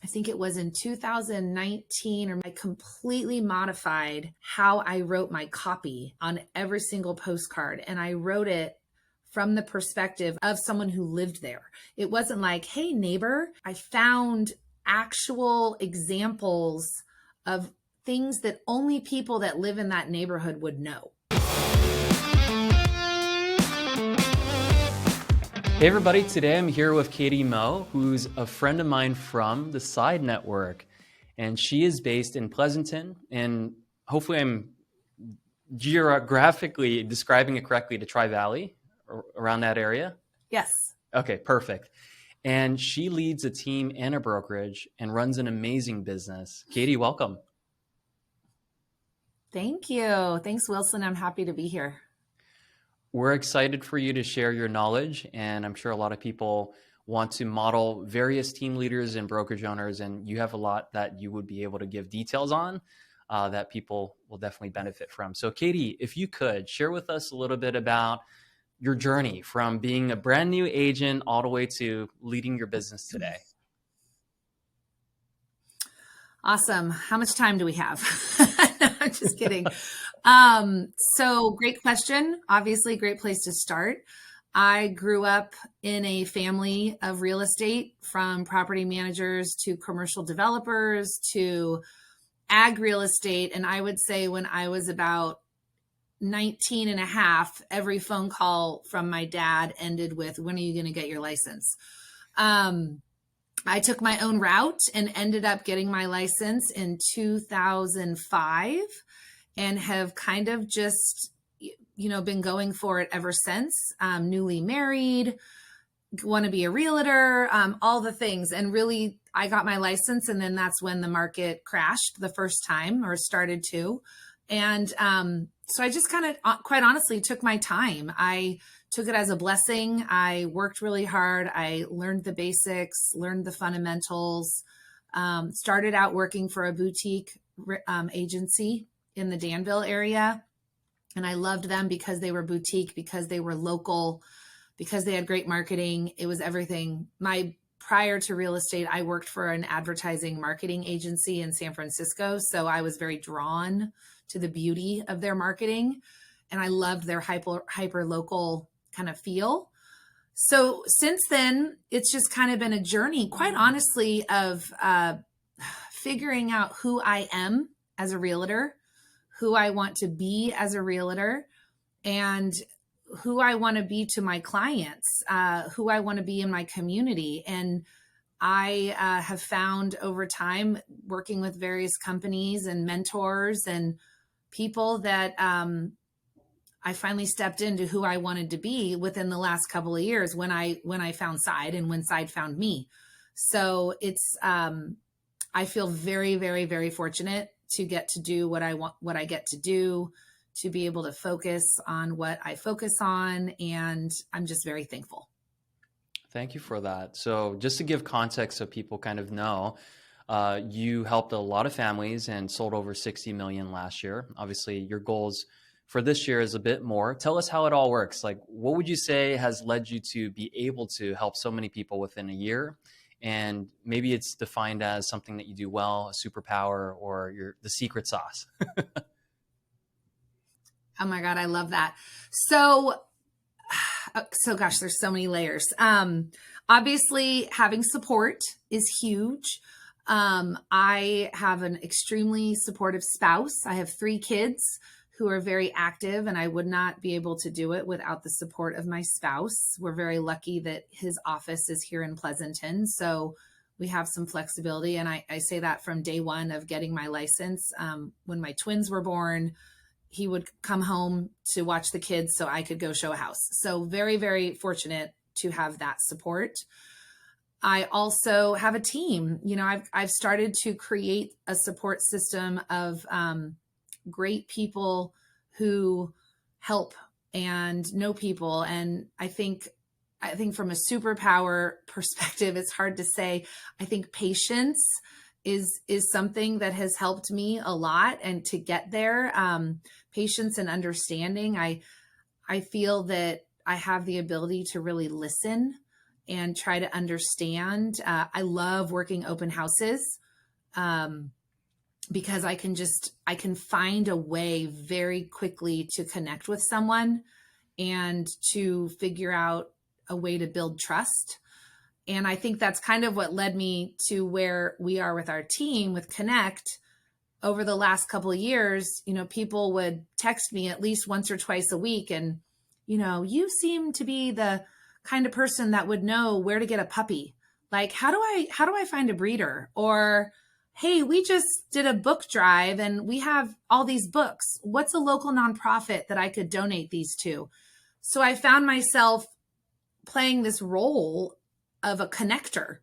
think it was in 2019, or I completely modified how I wrote my copy on every single postcard. And I wrote it from the perspective of someone who lived there. It wasn't like, hey, neighbor. I found actual examples of things that only people that live in that neighborhood would know. Hey everybody, today I'm here with Katie Moe, who's a friend of mine from the Side Network, and she is based in Pleasanton, and hopefully I'm geographically describing it correctly, to Tri-Valley, around that area? Yes. Okay, perfect. And she leads a team and a brokerage and runs an amazing business. Katie, welcome. Thank you. Thanks, Wilson. I'm happy to be here. We're excited for you to share your knowledge, and I'm sure a lot of people want to model various team leaders and brokerage owners, and you have a lot that you would be able to give details on that people will definitely benefit from. So Katie, if you could share with us a little bit about your journey from being a brand new agent all the way to leading your business today. Awesome. How much time do we have? No, I'm just kidding. So great question. Obviously, great place to start. I grew up in a family of real estate, from property managers to commercial developers to ag real estate. And I would say when I was about 19 and a half, every phone call from my dad ended with, when are you going to get your license? I took my own route and ended up getting my license in 2005 and have kind of just, been going for it ever since. Newly married, want to be a realtor, all the things. And really, I got my license, and then that's when the market crashed the first time, or started to. And so I just kind of, quite honestly, took my time. I took it as a blessing. I worked really hard. I learned the basics, learned the fundamentals, started out working for a boutique agency in the Danville area. And I loved them because they were boutique, because they were local, because they had great marketing. It was everything. Prior to real estate, I worked for an advertising marketing agency in San Francisco. So I was very drawn to the beauty of their marketing. And I loved their hyper local kind of feel. So since then, it's just kind of been a journey, quite honestly, of figuring out who I am as a realtor, who I want to be as a realtor, and who I want to be to my clients, who I want to be in my community. And I have found over time, working with various companies and mentors and people, that I finally stepped into who I wanted to be within the last couple of years when I found Side, and when Side found me. So it's, I feel very, very, very fortunate to get to do what I want, what I get to do, to be able to focus on what I focus on. And I'm just very thankful. Thank you for that. So just to give context so people kind of know, you helped a lot of families and sold over 60 million last year. Obviously, your goals for this year is a bit more. Tell us how it all works. Like, what would you say has led you to be able to help so many people within a year? And maybe it's defined as something that you do well, a superpower, or the secret sauce. Oh my God, I love that. So gosh, there's so many layers. Obviously, having support is huge. I have an extremely supportive spouse. I have 3 kids who are very active, and I would not be able to do it without the support of my spouse. We're very lucky that his office is here in Pleasanton, so we have some flexibility. And I say that from day one of getting my license. When my twins were born, he would come home to watch the kids so I could go show a house. So very, very fortunate to have that support. I also have a team. I've started to create a support system of great people who help and know people. And I think from a superpower perspective, it's hard to say. I think patience is something that has helped me a lot, and to get there, patience and understanding. I feel that I have the ability to really listen and try to understand. I love working open houses because I can find a way very quickly to connect with someone and to figure out a way to build trust. And I think that's kind of what led me to where we are with our team with Connect. Over the last couple of years, people would text me at least once or twice a week. And, you seem to be the kind of person that would know where to get a puppy. Like, how do I find a breeder? Or, hey, we just did a book drive and we have all these books. What's a local nonprofit that I could donate these to? So I found myself playing this role of a connector,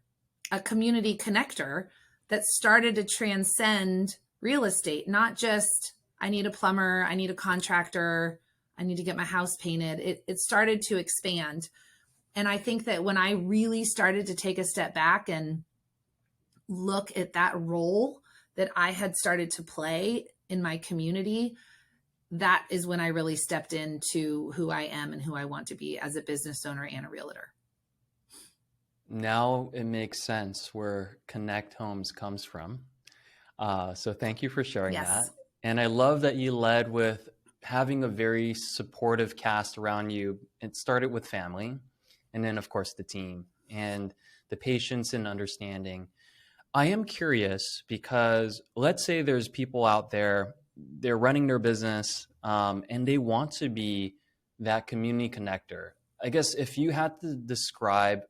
a community connector that started to transcend real estate, not just I need a plumber, I need a contractor, I need to get my house painted. It started to expand. And I think that when I really started to take a step back and look at that role that I had started to play in my community, that is when I really stepped into who I am and who I want to be as a business owner and a realtor. Now it makes sense where Connect Homes comes from. So thank you for sharing Yes. that. And I love that you led with having a very supportive cast around you. It started with family, and then of course the team and the patience and understanding. I am curious because let's say there's people out there, they're running their business, and they want to be that community connector. I guess if you had to describe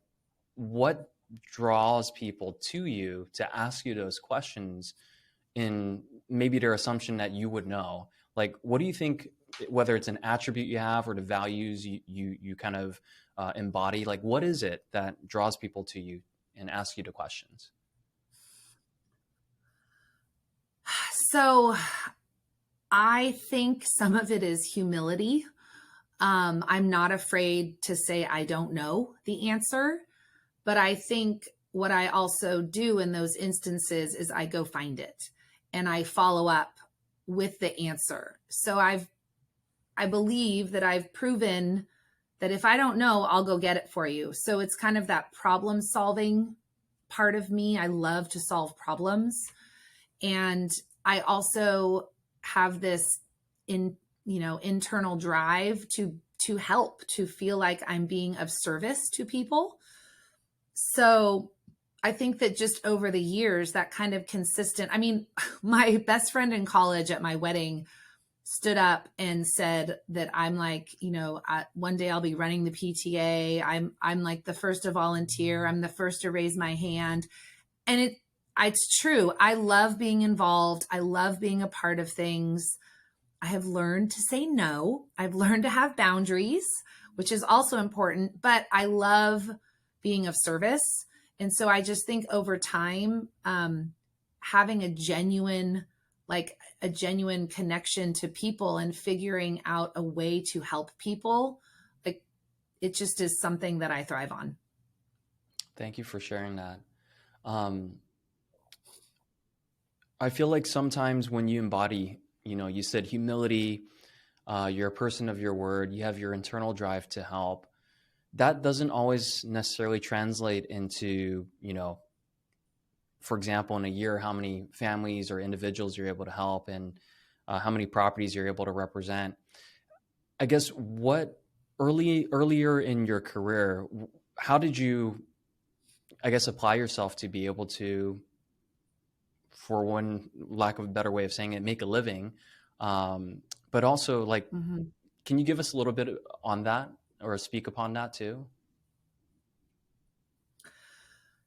what draws people to you to ask you those questions in maybe their assumption that you would know, like, what do you think, whether it's an attribute you have or the values you kind of embody, like what is it that draws people to you and ask you the questions? So I think some of it is humility. I'm not afraid to say I don't know the answer, but I think what I also do in those instances is I go find it and I follow up with the answer. So I believe that I've proven that if I don't know, I'll go get it for you. So it's kind of that problem solving part of me. I love to solve problems. And I also have this internal drive to help, to feel like I'm being of service to people. So I think that just over the years, that kind of consistent, my best friend in college at my wedding stood up and said that I'm like, one day I'll be running the PTA. I'm like the first to volunteer. I'm the first to raise my hand. And it's true. I love being involved. I love being a part of things. I have learned to say no. I've learned to have boundaries, which is also important, but I love being of service. And so I just think over time, having a genuine connection to people and figuring out a way to help people, like it just is something that I thrive on. Thank you for sharing that. I feel like sometimes when you embody, you said humility, you're a person of your word, you have your internal drive to help. That doesn't always necessarily translate into, for example, in a year, how many families or individuals you're able to help and how many properties you're able to represent. I guess earlier in your career, how did you, apply yourself to be able to, for one lack of a better way of saying it, make a living? But also can you give us a little bit on that or speak upon that too?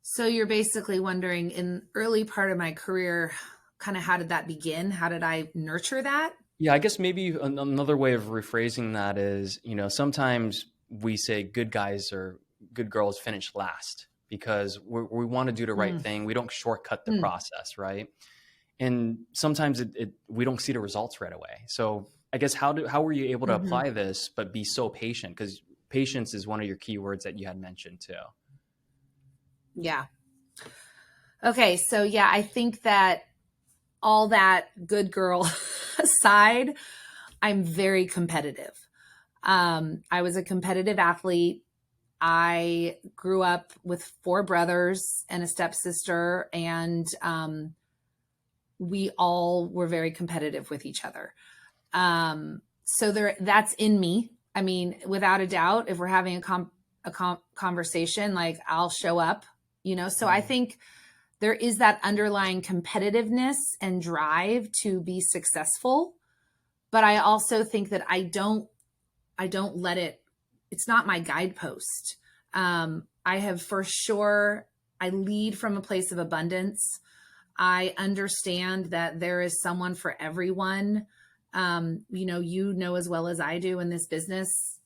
So you're basically wondering, in early part of my career, kind of how did that begin? How did I nurture that? Yeah, I guess maybe another way of rephrasing that is, sometimes we say good guys or good girls finish last because we want to do the right thing. We don't shortcut the process, right? And sometimes we don't see the results right away. So I guess how were you able to apply this but be so patient? Because patience is one of your key words that you had mentioned too. Yeah. Okay. So yeah, I think that all that good girl aside, I'm very competitive. I was a competitive athlete. I grew up with 4 brothers and a stepsister, and we all were very competitive with each other. So that's in me. I mean, without a doubt, if we're having a conversation, like I'll show up, So I think there is that underlying competitiveness and drive to be successful. But I also think that I don't let it, it's not my guidepost. I have for sure, I lead from a place of abundance. I understand that there is someone for everyone. You know as well as I do in this business,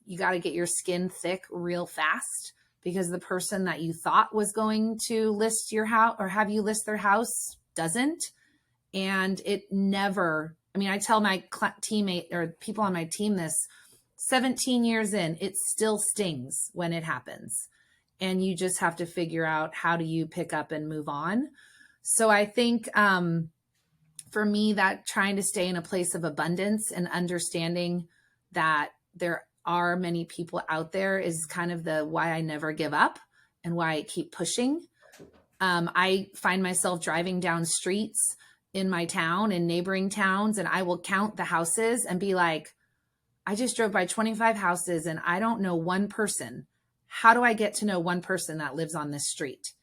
you got to get your skin thick real fast, because the person that you thought was going to list your house or have you list their house doesn't. And it never, I mean, I tell my teammate or people on my team this, 17 years in, it still stings when it happens. And you just have to figure out, how do you pick up and move on? So I think for me, that trying to stay in a place of abundance and understanding that there are many people out there is kind of the why I never give up and why I keep pushing. I find myself driving down streets in my town and neighboring towns, and I will count the houses and be like, I just drove by 25 houses and I don't know one person. How do I get to know one person that lives on this street?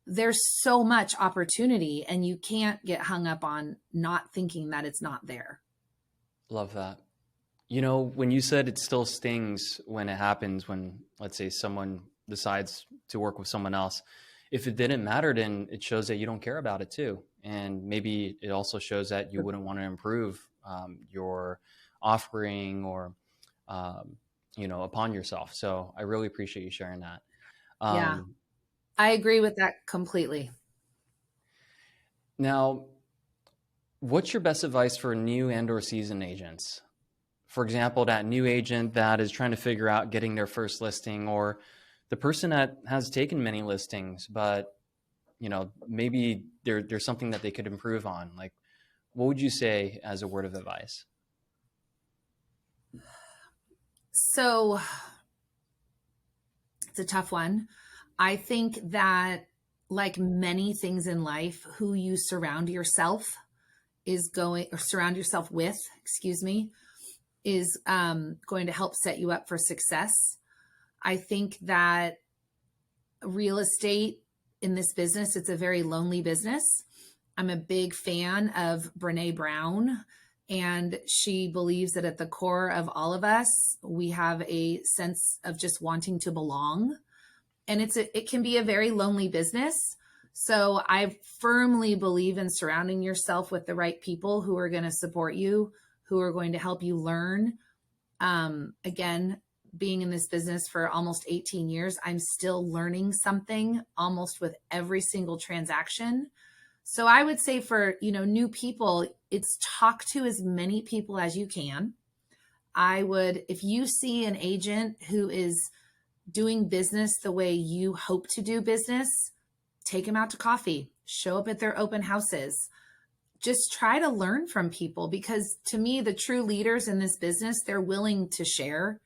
There's so much opportunity, and you can't get hung up on not thinking that it's not there. Love that. When you said it still stings when it happens, when, let's say, someone decides to work with someone else, if it didn't matter, then it shows that you don't care about it too. And maybe it also shows that you wouldn't want to improve your offering or, upon yourself. So I really appreciate you sharing that. Yeah, I agree with that completely. Now, what's your best advice for new and or seasoned agents? For example, that new agent that is trying to figure out getting their first listing, or the person that has taken many listings, but maybe there's something that they could improve on. Like, what would you say as a word of advice? So it's a tough one. I think that, like many things in life, who you surround yourself with, is going to help set you up for success. I think that real estate in this business, it's a very lonely business. I'm a big fan of Brene Brown, and she believes that at the core of all of us, we have a sense of just wanting to belong. And it can be a very lonely business. So I firmly believe in surrounding yourself with the right people who are going to support you, who are going to help you learn. Again, being in this business for almost 18 years, I'm still learning something almost with every single transaction. So I would say for, new people, it's talk to as many people as you can. If you see an agent who is doing business the way you hope to do business, take them out to coffee, show up at their open houses. Just try to learn from people, because to me, the true leaders in this business, they're willing to share.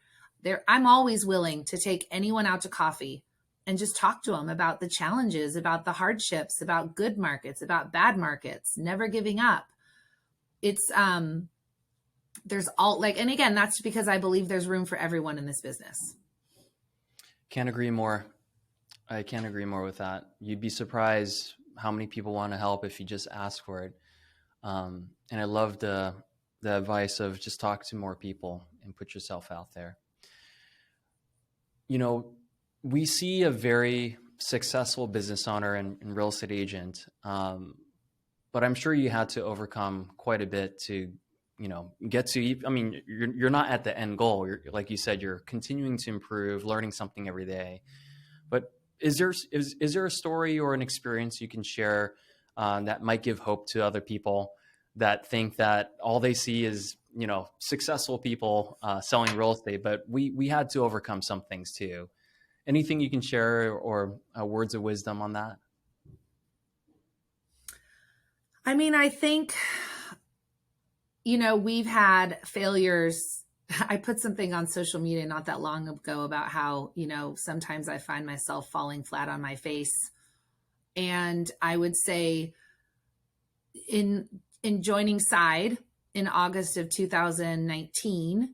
I'm always willing to take anyone out to coffee and just talk to them about the challenges, about the hardships, about good markets, about bad markets, never giving up. It's, there's all and again, that's because I believe there's room for everyone in this business. Can't agree more. I can't agree more with that. You'd be surprised how many people want to help if you just ask for it. And I love the advice of just talk to more people and put yourself out there. We see a very successful business owner and real estate agent, but I'm sure you had to overcome quite a bit to, get to. I mean, you're not at the end goal. Like you said, you're continuing to improve, learning something every day. But is there a story or an experience you can share that might give hope to other people that think that all they see is, successful people selling real estate, but we had to overcome some things too? Anything you can share, or words of wisdom on that? I mean, I think, we've had failures I put something on social media not that long ago about how, sometimes I find myself falling flat on my face. And I would say in joining Side in August of 2019,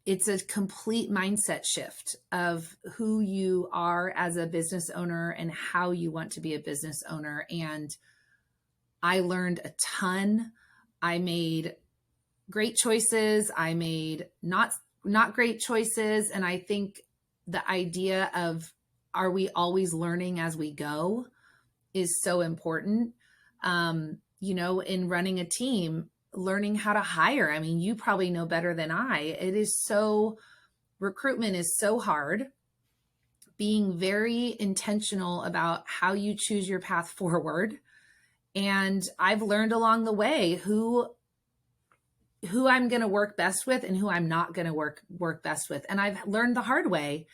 it's a complete mindset shift of who you are as a business owner and how you want to be a business owner. And I learned a ton. I made great choices. I made not great choices. And I think the idea of, are we always learning as we go, is so important. In running a team, learning how to hire. I mean, you probably know better than I. Recruitment is so hard. Being very intentional about how you choose your path forward. And I've learned along the way who I'm going to work best with and who I'm not going to work best with. And I've learned the hard way.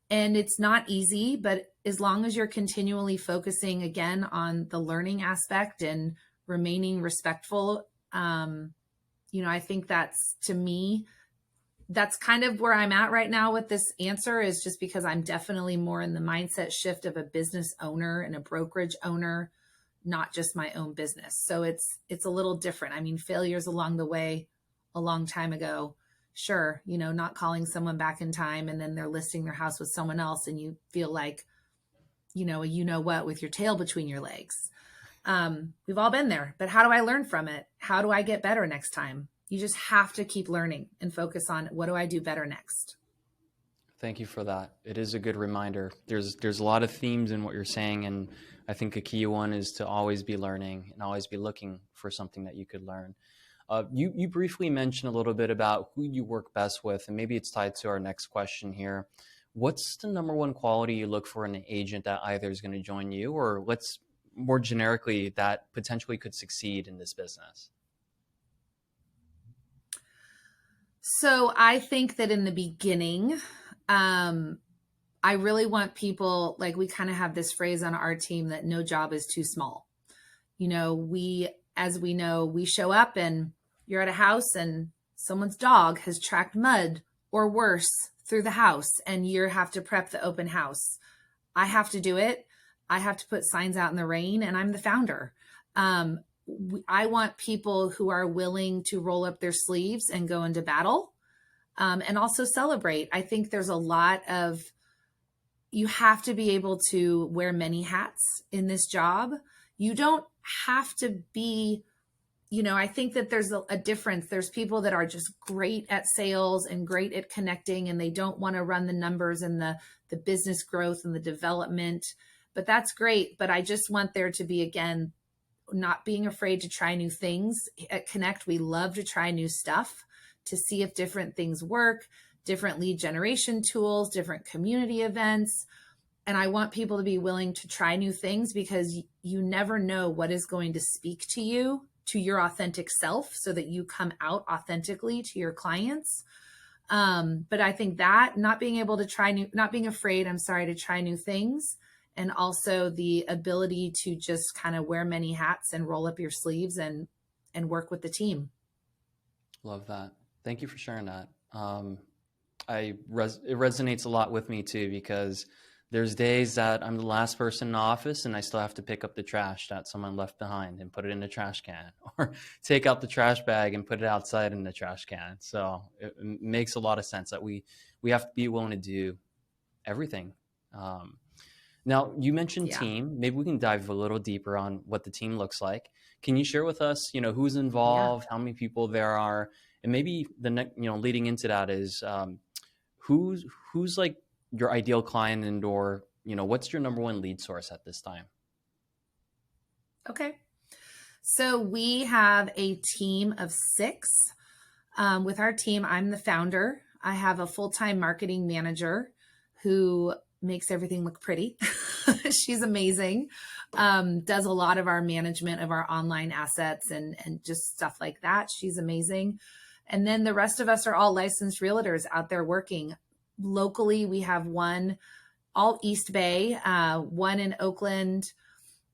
And it's not easy, but as long as you're continually focusing again on the learning aspect and remaining respectful, I think that's, to me, that's kind of where I'm at right now with this answer, is just because I'm definitely more in the mindset shift of a business owner and a brokerage owner, not just my own business. So it's a little different. I mean, failures along the way a long time ago, sure, not calling someone back in time and then they're listing their house with someone else and you feel like, what with your tail between your legs. We've all been there, but how do I learn from it? How do I get better next time? You just have to keep learning and focus on, what do I do better next? Thank you for that. It is a good reminder. There's a lot of themes in what you're saying, and I think a key one is to always be learning and always be looking for something that you could learn. You briefly mentioned a little bit about who you work best with, and maybe it's tied to our next question here. What's the number one quality you look for in an agent that either is going to join you, or let's more generically, that potentially could succeed in this business? So I think that in the beginning, I really want people, like, we kind of have this phrase on our team that no job is too small. As we know, we show up and you're at a house and someone's dog has tracked mud or worse through the house and you have to prep the open house. I have to do it. I have to put signs out in the rain, and I'm the founder. I want people who are willing to roll up their sleeves and go into battle, and also celebrate. I think there's a lot of, you have to be able to wear many hats in this job. You don't have to be, I think that there's a difference. There's people that are just great at sales and great at connecting, and they don't want to run the numbers and the business growth and the development, but that's great. But I just want there to be, again, not being afraid to try new things. At Connect, we love to try new stuff to see if different things work, different lead generation tools, different community events. And I want people to be willing to try new things, because you never know what is going to speak to you, to your authentic self, so that you come out authentically to your clients. But I think that not being afraid, to try new things, and also the ability to just kind of wear many hats and roll up your sleeves and work with the team. Love that. Thank you for sharing that. It resonates a lot with me too, because there's days that I'm the last person in the office and I still have to pick up the trash that someone left behind and put it in the trash can, or take out the trash bag and put it outside in the trash can. So it makes a lot of sense that we have to be willing to do everything. Now, you mentioned team. Maybe we can dive a little deeper on what the team looks like. Can you share with us, who's involved, how many people there are, and maybe the next, leading into that is who's like your ideal client, and or what's your number one lead source at this time? Okay, so we have a team of 6. With our team, I'm the founder. I have a full-time marketing manager who makes everything look pretty. She's amazing. Does a lot of our management of our online assets and just stuff like that. She's amazing. And then the rest of us are all licensed realtors out there working. Locally, we have 1 all East Bay, 1 in Oakland,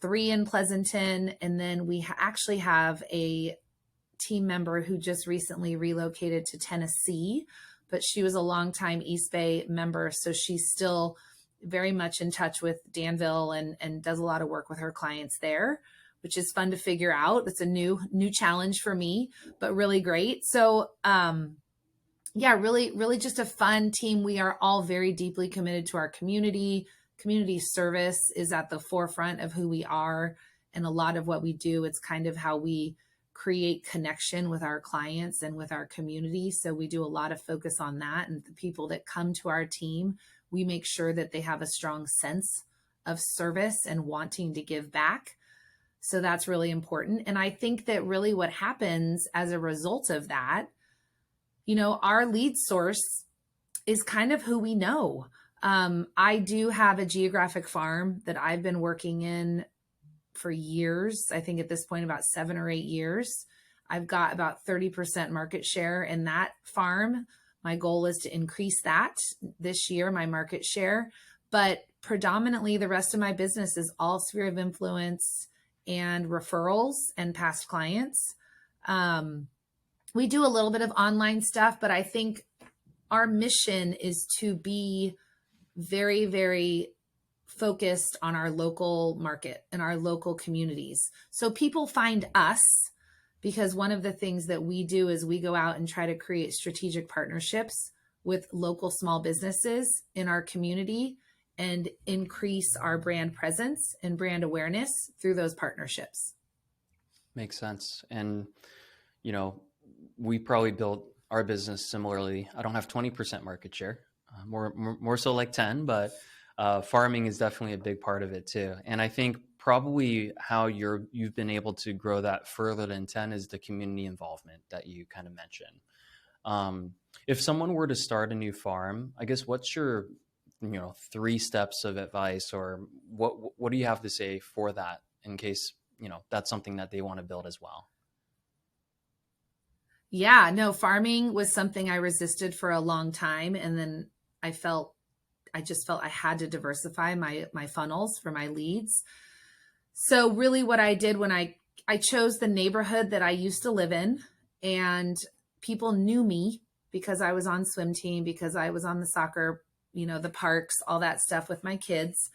3 in Pleasanton, and then we actually have a team member who just recently relocated to Tennessee, but she was a longtime East Bay member. So she's still very much in touch with Danville and does a lot of work with her clients there, which is fun to figure out. It's a new challenge for me, but really great. So, yeah, really just a fun team. We are all very deeply committed to our community. Community service is at the forefront of who we are. And a lot of what we do, it's kind of how we create connection with our clients and with our community. So we do a lot of focus on that. And the people that come to our team, we make sure that they have a strong sense of service and wanting to give back. So that's really important. And I think that really what happens as a result of that, our lead source is kind of who we know. I do have a geographic farm that I've been working in for years. I think at this point, about 7 or 8 years. I've got about 30% market share in that farm. My goal is to increase that this year, my market share. But predominantly, the rest of my business is all sphere of influence and referrals and past clients. We do a little bit of online stuff, but I think our mission is to be very, very focused on our local market and our local communities. So people find us because one of the things that we do is we go out and try to create strategic partnerships with local small businesses in our community and increase our brand presence and brand awareness through those partnerships. Makes sense. And, we probably built our business similarly. I don't have 20% market share, more so like 10, but farming is definitely a big part of it too. And I think probably how you've been able to grow that further than 10 is the community involvement that you kind of mentioned. If someone were to start a new farm, I guess what's your 3 steps of advice, or what do you have to say for that in case that's something that they want to build as well? Yeah, no, farming was something I resisted for a long time. And then I just felt I had to diversify my funnels for my leads. So really what I did when I chose the neighborhood that I used to live in, and people knew me because I was on swim team, because I was on the soccer, the parks, all that stuff with my kids.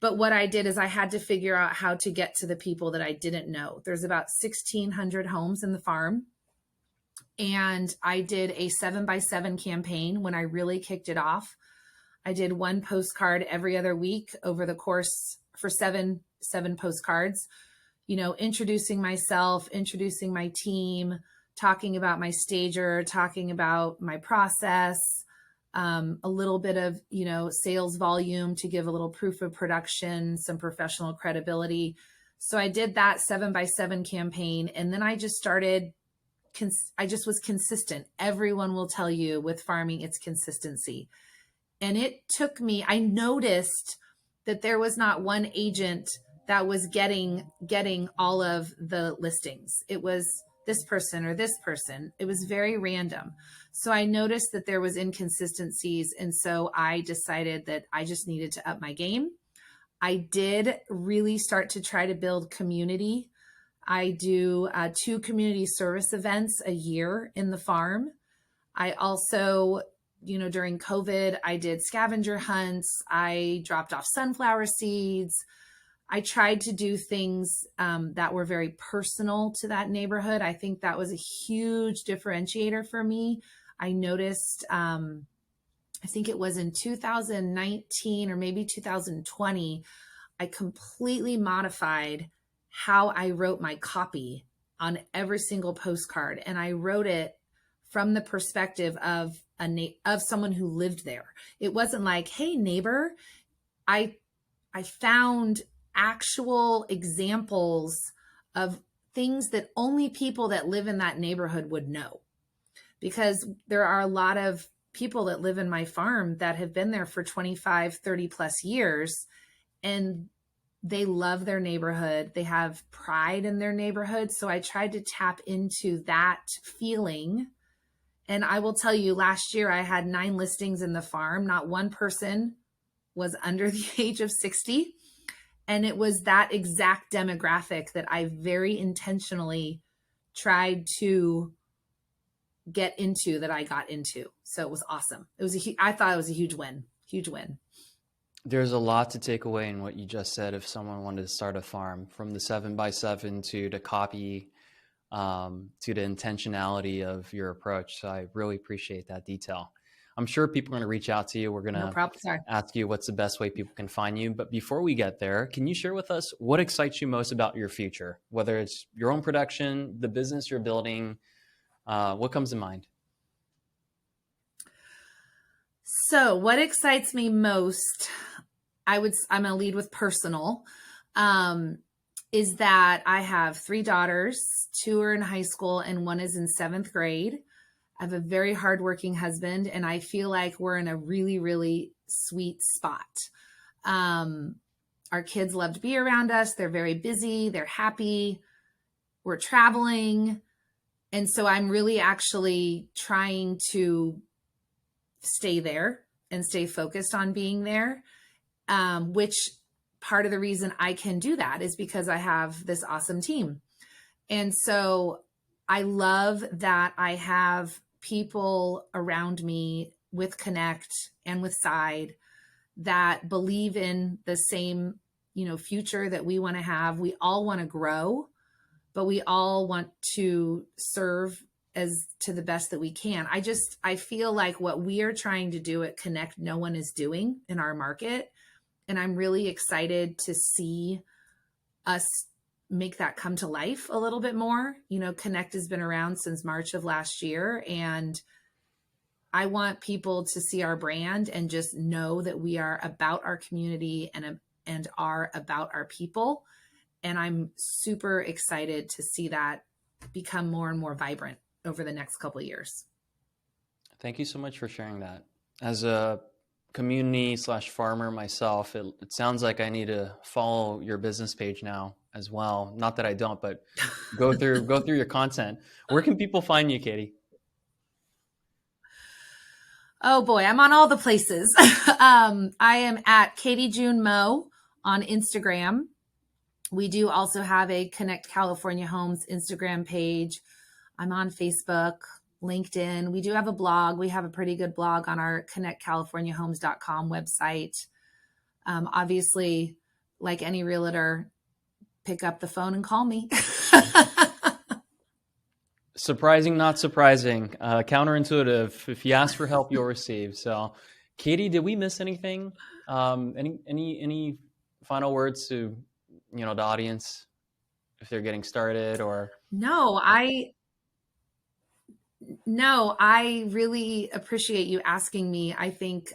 But what I did is I had to figure out how to get to the people that I didn't know. There's about 1,600 homes in the farm. And I did a 7x7 campaign when I really kicked it off. I did 1 postcard every other week over the course for seven postcards, introducing myself, introducing my team, talking about my stager, talking about my process, a little bit of, sales volume to give a little proof of production, some professional credibility. So I did that 7x7 campaign. And then I just was consistent. Everyone will tell you with farming, it's consistency. And it took me, I noticed that there was not one agent that was getting all of the listings. It was this person or this person. It was very random. So I noticed that there was inconsistencies. And so I decided that I just needed to up my game. I did really start to try to build community. I do 2 community service events a year in the farm. I also, during COVID, I did scavenger hunts. I dropped off sunflower seeds. I tried to do things that were very personal to that neighborhood. I think that was a huge differentiator for me. I noticed, I think it was in 2019 or maybe 2020, I completely modified how I wrote my copy on every single postcard. And I wrote it from the perspective of someone who lived there. It wasn't like, hey, neighbor. I found actual examples of things that only people that live in that neighborhood would know. Because there are a lot of people that live in my farm that have been there for 25, 30 plus years, and they love their neighborhood. They have pride in their neighborhood. So I tried to tap into that feeling. And I will tell you, last year I had 9 listings in the farm. Not one person was under the age of 60. And it was that exact demographic that I very intentionally tried to get into that I got into. So it was awesome. I thought it was a huge win. Huge win. There's a lot to take away in what you just said. If someone wanted to start a farm, from the 7x7 to the copy, to the intentionality of your approach. So I really appreciate that detail. I'm sure people are going to reach out to you. We're going No to problem. Sorry. ask you what's the best way people can find you. But before we get there, can you share with us what excites you most about your future? Whether it's your own production, the business you're building, what comes to mind? So what excites me most, I'm going to lead with personal, is that I have 3 daughters. 2 are in high school and 1 is in 7th grade. I have a very hardworking husband, and I feel like we're in a really, really sweet spot. Our kids love to be around us. They're very busy. They're happy. We're traveling. And so I'm really actually trying to stay there and stay focused on being there, which part of the reason I can do that is because I have this awesome team. And so I love that I have people around me with Connect and with Side that believe in the same, future that we want to have. We all want to grow, but we all want to serve as to the best that we can. I feel like what we are trying to do at Connect, no one is doing in our market. And I'm really excited to see us make that come to life a little bit more. Connect has been around since March of last year, and I want people to see our brand and just know that we are about our community and are about our people. And I'm super excited to see that become more and more vibrant over the next couple of years. Thank you so much for sharing that. As a community/farmer myself, it sounds like I need to follow your business page now as well. Not that I don't, but go through your content. Where can people find you, Katie? Oh boy, I'm on all the places. I am at Katie June Moe on Instagram. We do also have a Connect California Homes Instagram page. I'm on Facebook, LinkedIn. We do have a blog. We have a pretty good blog on our connectcaliforniahomes.com website. Obviously, like any realtor, pick up the phone and call me. Surprising, not surprising. Counterintuitive. If you ask for help, you'll receive. So, Katie, did we miss anything? Any final words to the audience if they're getting started or? No, I really appreciate you asking me. I think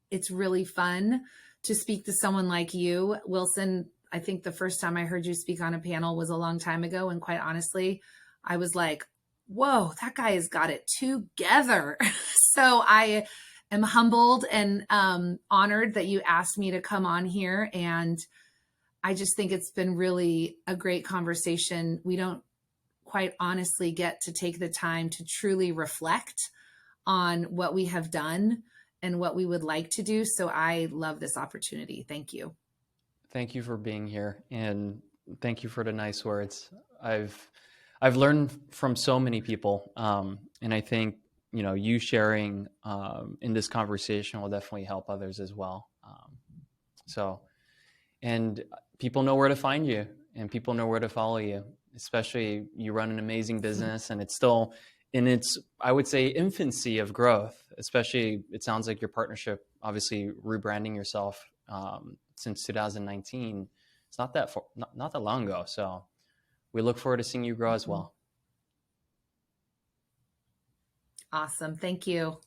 it's really fun to speak to someone like you, Wilson. I think the first time I heard you speak on a panel was a long time ago. And quite honestly, I was like, whoa, that guy has got it together. So I am humbled and honored that you asked me to come on here. And I just think it's been really a great conversation. We don't quite honestly get to take the time to truly reflect on what we have done and what we would like to do. So I love this opportunity. Thank you. Thank you for being here, and thank you for the nice words. I've learned from so many people, and I think you sharing in this conversation will definitely help others as well. And people know where to find you, and people know where to follow you. Especially, you run an amazing business, and it's still in its, I would say, infancy of growth. Especially, it sounds like your partnership, obviously rebranding yourself since 2019. It's not that long ago. So we look forward to seeing you grow as well. Awesome. Thank you.